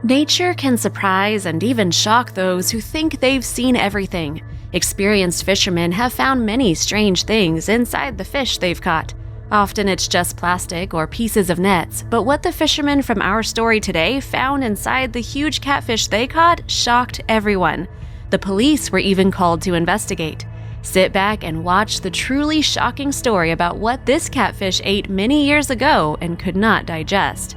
Nature can surprise and even shock those who think they've seen everything. Experienced fishermen have found many strange things inside the fish they've caught. Often it's just plastic or pieces of nets, but what the fishermen from our story today found inside the huge catfish they caught shocked everyone. The police were even called to investigate. Sit back and watch the truly shocking story about what this catfish ate many years ago and could not digest.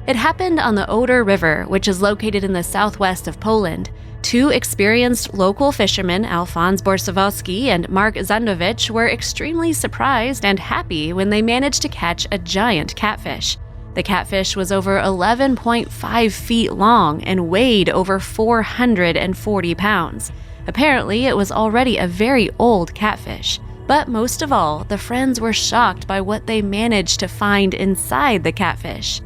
It happened on the Oder River, which is located in the southwest of Poland. Two experienced local fishermen, Alfons Borsowski and Mark Zandowicz, were extremely surprised and happy when they managed to catch a giant catfish. The catfish was over 11.5 feet long and weighed over 440 pounds. Apparently, it was already a very old catfish. But most of all, the friends were shocked by what they managed to find inside the catfish.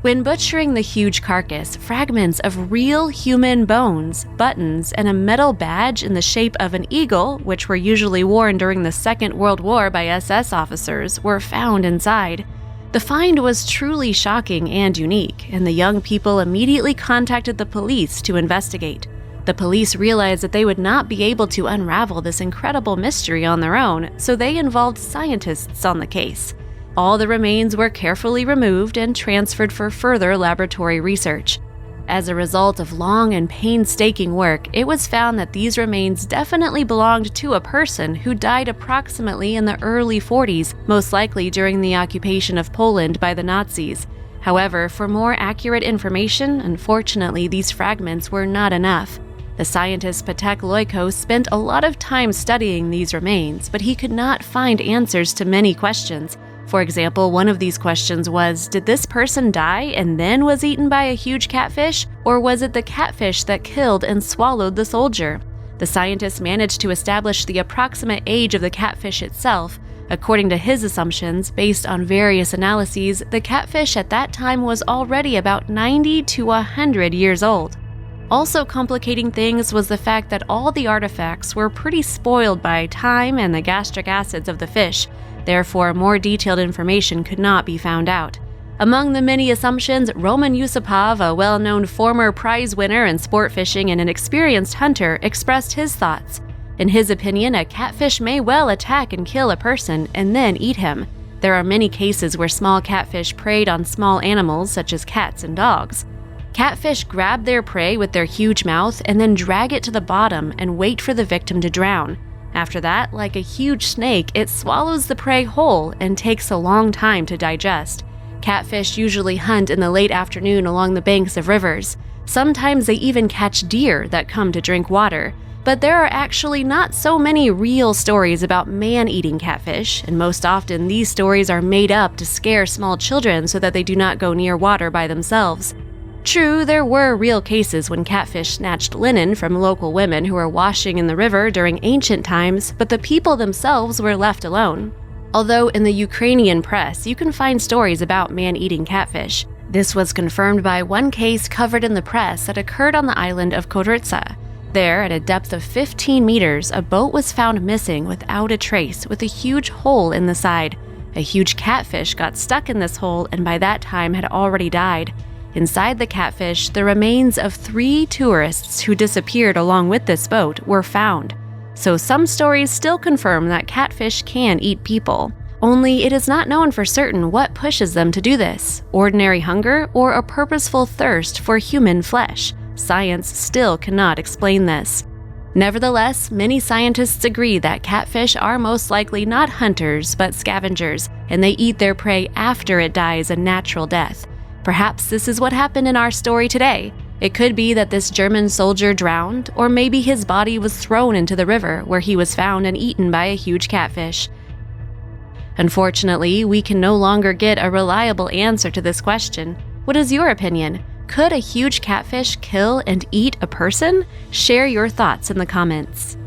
When butchering the huge carcass, fragments of real human bones, buttons, and a metal badge in the shape of an eagle, which were usually worn during the Second World War by SS officers, were found inside. The find was truly shocking and unique, and the young people immediately contacted the police to investigate. The police realized that they would not be able to unravel this incredible mystery on their own, so they involved scientists on the case. All the remains were carefully removed and transferred for further laboratory research. As a result of long and painstaking work, it was found that these remains definitely belonged to a person who died approximately in the early 40s, most likely during the occupation of Poland by the Nazis. However, for more accurate information, unfortunately, these fragments were not enough. The scientist Patek Loiko spent a lot of time studying these remains, but he could not find answers to many questions. For example, one of these questions was, did this person die and then was eaten by a huge catfish, or was it the catfish that killed and swallowed the soldier? The scientist managed to establish the approximate age of the catfish itself. According to his assumptions, based on various analyses, the catfish at that time was already about 90 to 100 years old. Also complicating things was the fact that all the artifacts were pretty spoiled by time and the gastric acids of the fish. Therefore, more detailed information could not be found out. Among the many assumptions, Roman Yusupov, a well-known former prize winner in sport fishing and an experienced hunter, expressed his thoughts. In his opinion, a catfish may well attack and kill a person and then eat him. There are many cases where small catfish preyed on small animals such as cats and dogs. Catfish grab their prey with their huge mouth and then drag it to the bottom and wait for the victim to drown. After that, like a huge snake, it swallows the prey whole and takes a long time to digest. Catfish usually hunt in the late afternoon along the banks of rivers. Sometimes they even catch deer that come to drink water. But there are actually not so many real stories about man-eating catfish, and most often these stories are made up to scare small children so that they do not go near water by themselves. True, there were real cases when catfish snatched linen from local women who were washing in the river during ancient times, but the people themselves were left alone. Although in the Ukrainian press, you can find stories about man-eating catfish. This was confirmed by one case covered in the press that occurred on the island of Korytsa. There, at a depth of 15 meters, a boat was found missing without a trace, with a huge hole in the side. A huge catfish got stuck in this hole and by that time had already died. Inside the catfish, the remains of 3 tourists who disappeared along with this boat were found. So some stories still confirm that catfish can eat people. Only it is not known for certain what pushes them to do this, ordinary hunger or a purposeful thirst for human flesh. Science still cannot explain this. Nevertheless, many scientists agree that catfish are most likely not hunters but scavengers, and they eat their prey after it dies a natural death. Perhaps this is what happened in our story today. It could be that this German soldier drowned, or maybe his body was thrown into the river where he was found and eaten by a huge catfish. Unfortunately, we can no longer get a reliable answer to this question. What is your opinion? Could a huge catfish kill and eat a person? Share your thoughts in the comments.